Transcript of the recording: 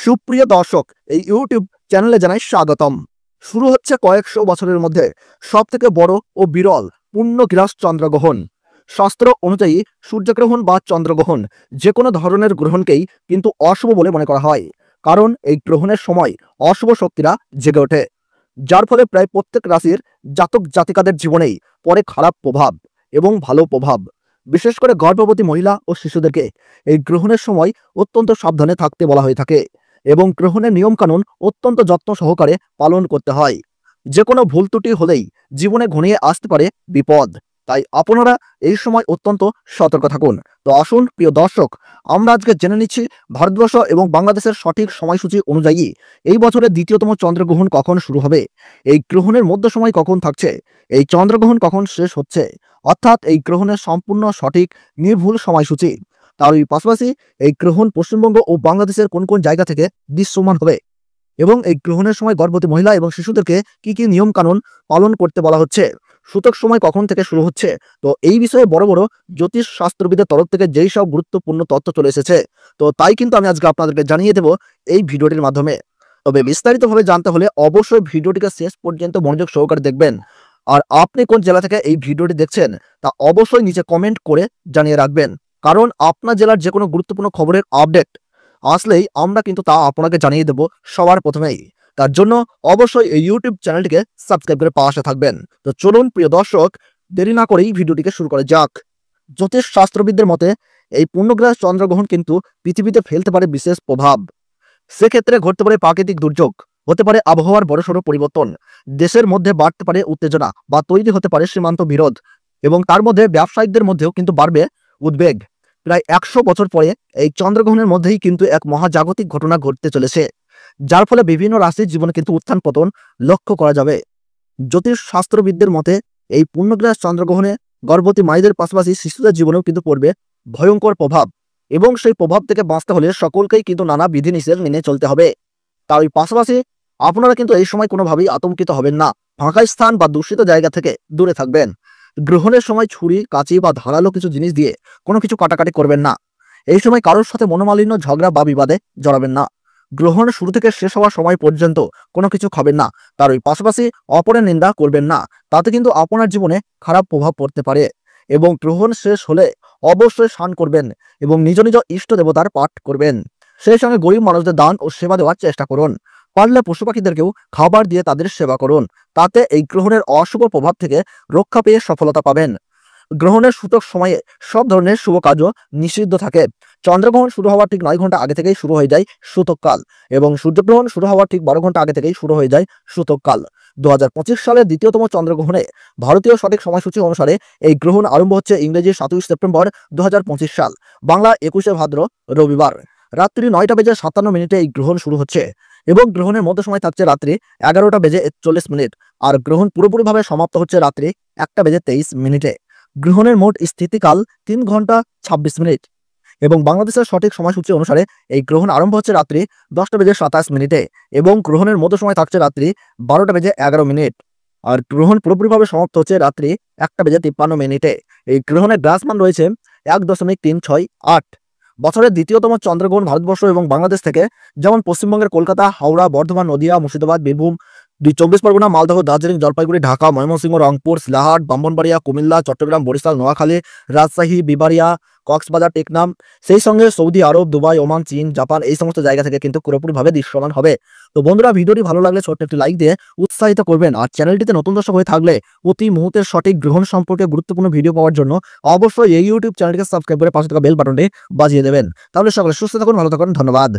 সুপ্রিয় দর্শক, এই ইউটিউব চ্যানেলে জানাই স্বাগতম। শুরু হচ্ছে কয়েকশো বছরের মধ্যে সবথেকে বড় ও বিরল পূর্ণগ্রাস চন্দ্রগ্রহণ। শাস্ত্র অনুযায়ী সূর্যগ্রহণ বা চন্দ্রগ্রহণ যে কোনো ধরনের গ্রহণকেই কিন্তু অশুভ বলে মনে করা হয়, কারণ এই গ্রহণের সময় অশুভ শক্তিরা জেগে ওঠে, যার ফলে প্রায় প্রত্যেক রাশির জাতক জাতিকাদের জীবনেই পড়ে খারাপ প্রভাব এবং ভালো প্রভাব। বিশেষ করে গর্ভবতী মহিলা ও শিশুদেরকে এই গ্রহণের সময় অত্যন্ত সাবধানে থাকতে বলা হয়ে থাকে এবং গ্রহণের নিয়মকানুন অত্যন্ত যত্ন সহকারে পালন করতে হয়। যে কোনো ভুল ত্রুটি হলেই জীবনে ঘনিয়ে আসতে পারে বিপদ, তাই আপনারা এই সময় অত্যন্ত সতর্ক থাকুন। তো আসুন প্রিয় দর্শক, আমরা আজকে জেনে নিচ্ছি ভারতবর্ষ এবং বাংলাদেশের সঠিক সময়সূচি অনুযায়ী এই বছরের দ্বিতীয়তম চন্দ্রগ্রহণ কখন শুরু হবে, এই গ্রহণের মধ্য সময় কখন থাকছে, এই চন্দ্রগ্রহণ কখন শেষ হচ্ছে, অর্থাৎ এই গ্রহণের সম্পূর্ণ সঠিক নির্ভুল সময়সূচি। তার পাশাপাশি এই গ্রহণ পশ্চিমবঙ্গ ও বাংলাদেশের কোন কোন জায়গা থেকে দৃশ্যমান হবে এবং এই গ্রহণের সময় গর্ভবতী মহিলা এবং শিশুদেরকে কি কি নিয়ম কানুন পালন করতে বলা হচ্ছে, সূতক সময় কখন থেকে শুরু হচ্ছে। তো এই বিষয়ে বড় বড় জ্যোতিষ শাস্ত্রবিদের তরফ থেকে যেই সব গুরুত্বপূর্ণ তথ্য চলে এসেছে, তো তাই কিন্তু আমি আজকে আপনাদেরকে জানিয়ে দেব এই ভিডিওটির মাধ্যমে। তবে বিস্তারিতভাবে জানতে হলে অবশ্যই ভিডিওটিকে শেষ পর্যন্ত মনোযোগ সহকারে দেখবেন। আর আপনি কোন জেলা থেকে এই ভিডিওটি দেখছেন তা অবশ্যই নিচে কমেন্ট করে জানিয়ে রাখবেন, কারণ আপনার জেলার যে কোনো গুরুত্বপূর্ণ খবরের আপডেট আসলেই আমরা কিন্তু তা আপনাকে জানিয়ে দেব সবার প্রথমেই। তার জন্য অবশ্যই এই ইউটিউব চ্যানেলটিকে সাবস্ক্রাইব করে পাশে থাকবেন। তো চলুন প্রিয় দর্শক, দেরি না করেই ভিডিওটিকে শুরু করা যাক। জ্যোতিষ শাস্ত্রবিদদের মতে এই পূর্ণগ্রাস চন্দ্রগ্রহণ কিন্তু পৃথিবীতে ফেলতে পারে বিশেষ প্রভাব। সেক্ষেত্রে ঘটতে পারে প্রাকৃতিক দুর্যোগ, হতে পারে আবহাওয়ার বড়সড় পরিবর্তন, দেশের মধ্যে বাড়তে পারে উত্তেজনা বা তৈরি হতে পারে সীমান্ত বিরোধ, এবং তার মধ্যে ব্যবসায়িকদের মধ্যেও কিন্তু বাড়বে উদ্বেগ। প্রায় 100 বছর পরে এই চন্দ্রগ্রহণের মধ্যেই কিন্তু এক মহাজাগতিক ঘটনা ঘটতে চলেছে, যার ফলে বিভিন্ন রাশির জীবনে কিন্তু উত্থান পতন লক্ষ্য করা যাবে। জ্যোতিষ শাস্ত্রবিদদের মতে এই পূর্ণগ্রাস চন্দ্রগ্রহণে গর্ভবতী মায়েদের পাশাপাশি শিশুদের জীবনেও কিন্তু পড়বে ভয়ঙ্কর প্রভাব, এবং সেই প্রভাব থেকে বাঁচতে হলে সকলকেই কিন্তু নানা বিধিনিষেধ মেনে চলতে হবে। তার পাশাপাশি আপনারা কিন্তু এই সময় কোনোভাবেই আতঙ্কিত হবেন না, ফাঁকা স্থান বা দূষিত জায়গা থেকে দূরে থাকবেন। গ্রহণের সময় ছুরি, কাঁচি বা ধারালো কিছু জিনিস দিয়ে কোনো কিছু কাটাকাটি করবেন না। এই সময় কারোর সাথে মনোমালিন্য, ঝগড়া বা বিবাদে জড়াবেন না। গ্রহণ শুরু থেকে শেষ হওয়ার সময় পর্যন্ত কোনো কিছু খাবেন না। তার পাশাপাশি অপরের নিন্দা করবেন না, তাতে কিন্তু আপনার জীবনে খারাপ প্রভাব পড়তে পারে। এবং গ্রহণ শেষ হলে অবশ্যই স্নান করবেন এবং নিজ নিজ ইষ্ট দেবতার পাঠ করবেন। সেই সঙ্গে গরিব মানুষদের দান ও সেবা দেওয়ার চেষ্টা করুন। পারলে পশু পাখিদেরকেও খাবার দিয়ে তাদের সেবা করুন, তাতে এই গ্রহণের অশুভ প্রভাব থেকে রক্ষা পেয়ে সফলতা পাবেন। গ্রহণের সূতক সময়ে সব ধরনের শুভ কাজও নিষিদ্ধ থাকে। চন্দ্রগ্রহণ শুরু হওয়ার ঠিক 9 ঘন্টা আগে থেকেই শুরু হয়ে যায় সূতককাল, এবং সূর্যগ্রহণ শুরু হওয়ার ঠিক 12 ঘন্টা আগে থেকেই শুরু হয়ে যায় সূতককাল। 2025 সালের দ্বিতীয়তম চন্দ্রগ্রহণে ভারতীয় সঠিক সময়সূচি অনুসারে এই গ্রহণ আরম্ভ হচ্ছে ইংরেজি 27 সেপ্টেম্বর 2025 সাল, বাংলা 21শে ভাদ্র রবিবার রাত্রি 9টা বেজে 57 মিনিটে এই গ্রহণ শুরু হচ্ছে, এবং গ্রহণের মধ্য সময় থাকছে রাত্রি 11টা বেজে 41 মিনিট, আর গ্রহণ পুরোপুরিভাবে সমাপ্ত হচ্ছে রাত্রি 1টা বেজে 23 মিনিটে। গ্রহণের মোট স্থিতিকাল 3 ঘন্টা 26 মিনিট, এবং বাংলাদেশের সঠিক সময়সূচি অনুসারে এই গ্রহণ আরম্ভ হচ্ছে রাত্রি 10টা বেজে 27 মিনিটে, এবং গ্রহণের মধ্য সময় থাকছে রাত্রি 12টা বেজে 11 মিনিট, আর গ্রহণ পুরোপুরিভাবে সমাপ্ত হচ্ছে রাত্রি 1টা বেজে 53 মিনিটে। এই গ্রহণের গ্রাসমান রয়েছে 1.368। বছরের দ্বিতীয়তম চন্দ্রগ্রহণ ভারতবর্ষ এবং বাংলাদেশ থেকে, যেমন পশ্চিমবঙ্গের কলকাতা, হাওড়া, বর্ধমান, নদিয়া, মুর্শিদাবাদ, বীরভূম, 24 পরগনা, মালদহ, দার্জিলিং, জলপাইগুড়ি, ঢাকা, ময়মনসিংহ, রংপুর, সিলাহাট, ব্রাহ্মণবাড়িয়া, কুমিল্লা, চট্টগ্রাম, বরিশাল, নোয়াখালী, রাজশাহী, বিবাড়িয়া, কক্সবাজার, টেকনাম, সেই সঙ্গে সৌদি আরব, দুবাই, ওমান, চীন, জাপান, এই সমস্ত জায়গা থেকে কিন্তু পুরোপুরিভাবে দৃশ্যমান হবে। তো বন্ধুরা, ভিডিওটি ভালো লাগলে ছোট্ট একটি লাইক দিয়ে উৎসাহিত করবেন, আর চ্যানেলটিতে নতুন দর্শক হয়ে থাকলে প্রতি মুহূর্তের সঠিক গ্রহণ সম্পর্কে গুরুত্বপূর্ণ ভিডিও পাওয়ার জন্য অবশ্যই এই ইউটিউব চ্যানেলটিকে সাবস্ক্রাইব করে পাশে থাকা বেল বাটনটি বাজিয়ে দেবেন। তাহলে সকলে সুস্থ থাকুন, ভালো থাকুন, ধন্যবাদ।